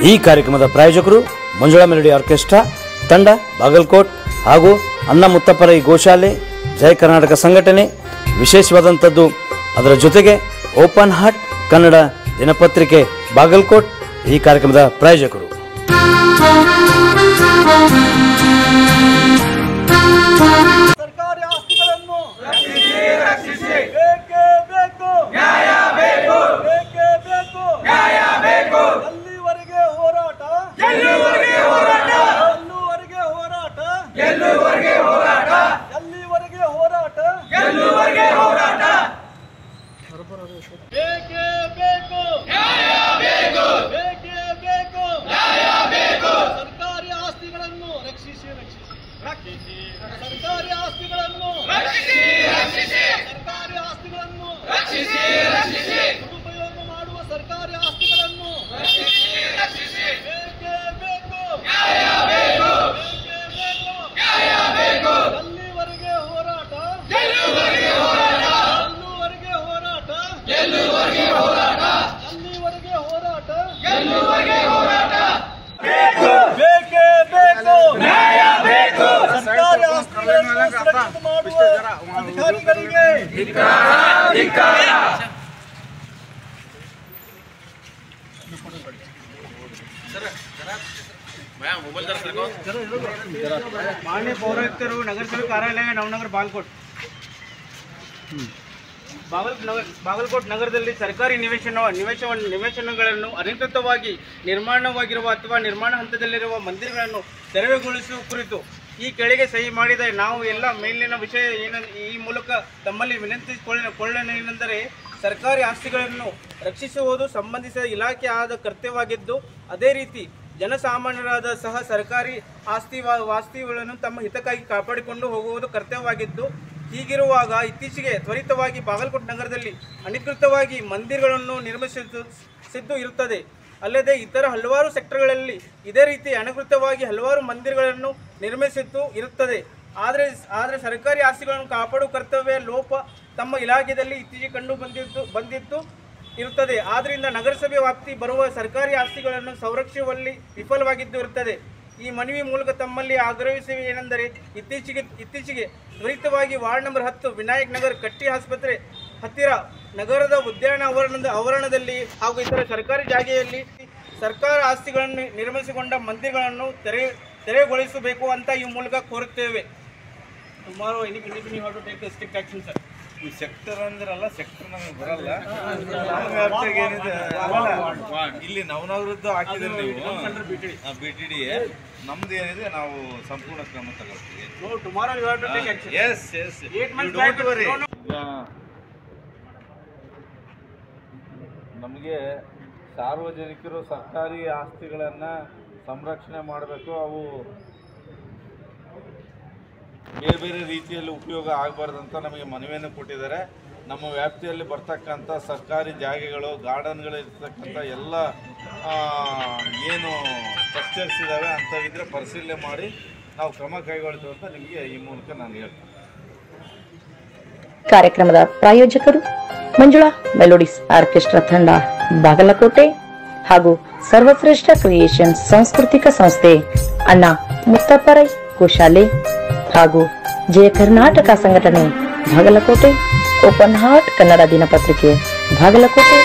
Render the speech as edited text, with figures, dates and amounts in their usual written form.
ಈ ಕಾರ್ಯಕ್ರಮದ ಪ್ರಾಯೋಜಕರು ಮಂಜುಳಾ ಮೆಲೋಡಿ ಆರ್ಕೆಸ್ಟ್ರಾ ತಂಡ ಬಾಗಲಕೋಟ್ ಹಾಗೂ ಅಣ್ಣ ಮುತ್ತಪ್ಪರೈ ಗೋಶಾಲೆ ಜಯ ಕರ್ನಾಟಕ ಸಂಘಟನೆ. ವಿಶೇಷವಾದಂಥದ್ದು ಅದರ ಜೊತೆಗೆ ಓಪನ್ ಹಾರ್ಟ್ ಕನ್ನಡ ದಿನಪತ್ರಿಕೆ ಬಾಗಲಕೋಟ್ ಈ ಕಾರ್ಯಕ್ರಮದ ಪ್ರಾಯೋಜಕರು. ಸರ್ಕಾರಿ ಆಸ್ತಿಗಳನ್ನು ರಕ್ಷಿಸಿ ಬೇಕೇ ಬೇಕು ನ್ಯಾಯ ಬೇಕು ಬೇಕೇ ಬೇಕು ನ್ಯಾಯ ಬೇಕು ಎಲ್ಲಿವರೆಗೆ ಹೋರಾಟ ಎಲ್ಲಿವರೆಗೆ ಹೋರಾಟ ಎಲ್ಲಿವರೆಗೆ ಹೋರಾಟ ಎಲ್ಲಿವರೆಗೆ ಹೋರಾಟ ಎಲ್ಲಿವರೆಗೆ ಹೋರಾಟ ಎಲ್ಲಿವರೆಗೆ ಹೋರಾಟ ಬೇಕೇ ಬೇಕು ನ್ಯಾಯ ಬೇಕು ಬೇಕೇ ಬೇಕು ನ್ಯಾಯ ಬೇಕು ಸರ್ಕಾರಿ ಆಸ್ತಿಗಳನ್ನು ರಕ್ಷಿಸಿ ಸರ್ಕಾರಿ ಆಸ್ತಿಗಳನ್ನು ರಕ್ಷಿಸಿ ಸರ್ಕಾರಿ ಆಸ್ತಿಗಳನ್ನು ರಕ್ಷಿಸಿ ದುರುಪಯೋಗ ಮಾಡುವ ಸರ್ಕಾರಿ ಆಸ್ತಿಗಳನ್ನು ರಕ್ಷಿಸಿ ಬೇಕೇ ಬೇಕು ನ್ಯಾಯ ಬೇಕು ಬೇಕೇ ಬೇಕು ನ್ಯಾಯ ಬೇಕು ಎಲ್ಲಿವರೆಗೆ ಹೋರಾಟ ಎಲ್ಲಿವರೆಗೆ ಹೋರಾಟ ಎಲ್ಲಿವರೆಗೆ ಹೋರಾಟ ಎಲ್ಲಿವರೆಗೆ ಹೋರಾಟ ಎಲ್ಲಿವರೆಗೆ ಹೋರಾಟ ಎಲ್ಲಿವರೆಗೆ ಹೋರಾಟ ಬೇಕೇ ಬೇಕು ನ್ಯಾಯ ಬೇಕು ಸರ್ಕಾರಿ ಆಸ್ತಿಗಳನ್ನು ಸುರಕ್ಷಿತ ಮಾಡುವ ಅಧಿಕಾರಿಗಳಿಗೆ ಮಾನ್ಯ ಪೌರಾಯುಕ್ತರು ನಗರಸಭೆ ಕಾರ್ಯಾಲಯ ನವನಗರ ಬಾಗಲಕೋಟ್ ನಗರದಲ್ಲಿ ಸರ್ಕಾರಿ ನಿವೇಶನಗಳನ್ನು ಅಧಿಕೃತವಾಗಿ ನಿರ್ಮಾಣವಾಗಿರುವ ಅಥವಾ ನಿರ್ಮಾಣ ಹಂತದಲ್ಲಿರುವ ಮಂದಿರಗಳನ್ನು ತೆರವುಗೊಳಿಸುವ ಕುರಿತು ಈ ಕೆಳಗೆ ಸಹಿ ಮಾಡಿದ ನಾವು ಎಲ್ಲ ಮೇಲಿನ ವಿಷಯ ಈ ಮೂಲಕ ತಮ್ಮಲ್ಲಿ ವಿನಂತಿಸಿಕೊಳ್ಳೇನೆಂದರೆ ಸರ್ಕಾರಿ ಆಸ್ತಿಗಳನ್ನು ರಕ್ಷಿಸುವುದು ಸಂಬಂಧಿಸಿದ ಇಲಾಖೆ ಆದ ಕರ್ತವ್ಯವಾಗಿದ್ದು, ಅದೇ ರೀತಿ ಜನಸಾಮಾನ್ಯರಾದ ಸಹ ಸರ್ಕಾರಿ ಆಸ್ತಿಗಳನ್ನು ತಮ್ಮ ಹಿತಕ್ಕಾಗಿ ಕಾಪಾಡಿಕೊಂಡು ಹೋಗುವುದು ಕರ್ತವ್ಯವಾಗಿದ್ದು, ಹೀಗಿರುವಾಗ ಇತ್ತೀಚೆಗೆ ತ್ವರಿತವಾಗಿ ಬಾಗಲಕೋಟೆ ನಗರದಲ್ಲಿ ಅಧಿಕೃತವಾಗಿ ಮಂದಿರಗಳನ್ನು ನಿರ್ಮಿಸಿದ್ದು ಇರುತ್ತದೆ. ಅಲ್ಲದೆ ಇತರ ಹಲವಾರು ಸೆಕ್ಟರ್ಗಳಲ್ಲಿ ಇದೇ ರೀತಿ ಅನಧಿಕೃತವಾಗಿ ಹಲವಾರು ಮಂದಿರಗಳನ್ನು ನಿರ್ಮಿಸಿದ್ದು ಇರುತ್ತದೆ. ಆದರೆ ಸರ್ಕಾರಿ ಆಸ್ತಿಗಳನ್ನು ಕಾಪಾಡುವ ಕರ್ತವ್ಯ ಲೋಪ ತಮ್ಮ ಇಲಾಖೆಯಲ್ಲಿ ಇತ್ತೀಚೆಗೆ ಕಂಡು ಬಂದಿದ್ದು ಇರುತ್ತದೆ. ಆದ್ದರಿಂದ ನಗರಸಭೆ ವ್ಯಾಪ್ತಿ ಬರುವ ಸರ್ಕಾರಿ ಆಸ್ತಿಗಳನ್ನು ಸಂರಕ್ಷಿಸುವಲ್ಲಿ ವಿಫಲವಾಗಿದ್ದು ಇರುತ್ತದೆ. ಈ ಮನವಿ ಮೂಲಕ ತಮ್ಮಲ್ಲಿ ಆಗ್ರಹಿಸುವ ಏನೆಂದರೆ ಇತ್ತೀಚೆಗೆ ತ್ವರಿತವಾಗಿ ವಾರ್ಡ್ ನಂಬರ್ 10 ವಿನಾಯಕ್ ನಗರ್ ಕಟ್ಟಿ ಆಸ್ಪತ್ರೆ ಹತ್ತಿರ ನಗರದ ಉದ್ಯಾನ ಆವರಣದಲ್ಲಿ ಹಾಗೂ ಇತರ ಸರ್ಕಾರಿ ಜಾಗೆಯಲ್ಲಿ ಸರ್ಕಾರ ಆಸ್ತಿಗಳನ್ನು ನಿರ್ಮಿಸಿಕೊಂಡ ಮಂದಿರಗಳನ್ನು ತೆರವುಗೊಳಿಸಬೇಕು ಅಂತ ಈ ಮೂಲಕ ಕೋರುತ್ತೇವೆ. ಸುಮಾರು ಸ್ಟ್ರಿಕ್ಟ್ ಆಕ್ಷನ್ ಸರ್. ಈ ಸೆಕ್ಟರ್ ಅಂದ್ರಲ್ಲ, ಸೆಕ್ಟರ್ ನಮಗೆ ಬರಲ್ಲ. ನಮ್ಮ ವ್ಯಾಪ್ತಿಗೆ ಏನಿದೆ ಇಲ್ಲಿ ನವನಗರದ್ದು ಹಾಕಿದ್ರೆ ನೀವು BTD ನಮ್ದು ಏನಿದೆ ನಾವು ಸಂಪೂರ್ಣ ಕ್ರಮ ತಗೊಳ್ತೀವಿ. ನಮಗೆ ಸಾರ್ವಜನಿಕರು ಸರ್ಕಾರಿ ಆಸ್ತಿಗಳನ್ನು ಸಂರಕ್ಷಣೆ ಮಾಡಬೇಕು. ಅವು ಬೇರೆ ಬೇರೆ ರೀತಿಯಲ್ಲಿ ಉಪಯೋಗ ಆಗಬಾರ್ದಂತ ನಮಗೆ ಮನವಿಯನ್ನು ಕೊಟ್ಟಿದ್ದಾರೆ. ನಮ್ಮ ವ್ಯಾಪ್ತಿಯಲ್ಲಿ ಬರ್ತಕ್ಕಂಥ ಸರ್ಕಾರಿ ಜಾಗೆಗಳು, ಗಾರ್ಡನ್ಗಳು ಇರ್ತಕ್ಕಂಥ ಎಲ್ಲ ಏನು ಸ್ಟ್ರಕ್ಚರ್ಸ್ ಇದ್ದಾವೆ ಅಂಥವಿದ್ರೆ ಪರಿಶೀಲನೆ ಮಾಡಿ ನಾವು ಕ್ರಮ ಕೈಗೊಳ್ತೀವಿ ಅಂತ ನಿಮಗೆ ಈ ಮೂಲಕ ನಾನು ಹೇಳ್ತೀನಿ. ಕಾರ್ಯಕ್ರಮದ ಪ್ರಾಯೋಜಕರು ಮಂಜುಳಾ ಮೆಲೋಡಿಸ್ ಆರ್ಕೆಸ್ಟ್ರಾ ತಂಡ ಬಾಗಲಕೋಟೆ ಹಾಗೂ ಸರ್ವಶ್ರೇಷ್ಠ ಕ್ರಿಯೇಷನ್ ಸಾಂಸ್ಕೃತಿಕ ಸಂಸ್ಥೆ ಅಣ್ಣ ಮುತ್ತಪ್ಪರೈ ಗೋಶಾಲೆ ಹಾಗೂ ಜಯ ಕರ್ನಾಟಕ ಸಂಘಟನೆ ಬಾಗಲಕೋಟೆ, ಓಪನ್ ಹಾರ್ಟ್ ಕನ್ನಡ ದಿನಪತ್ರಿಕೆ ಬಾಗಲಕೋಟೆ.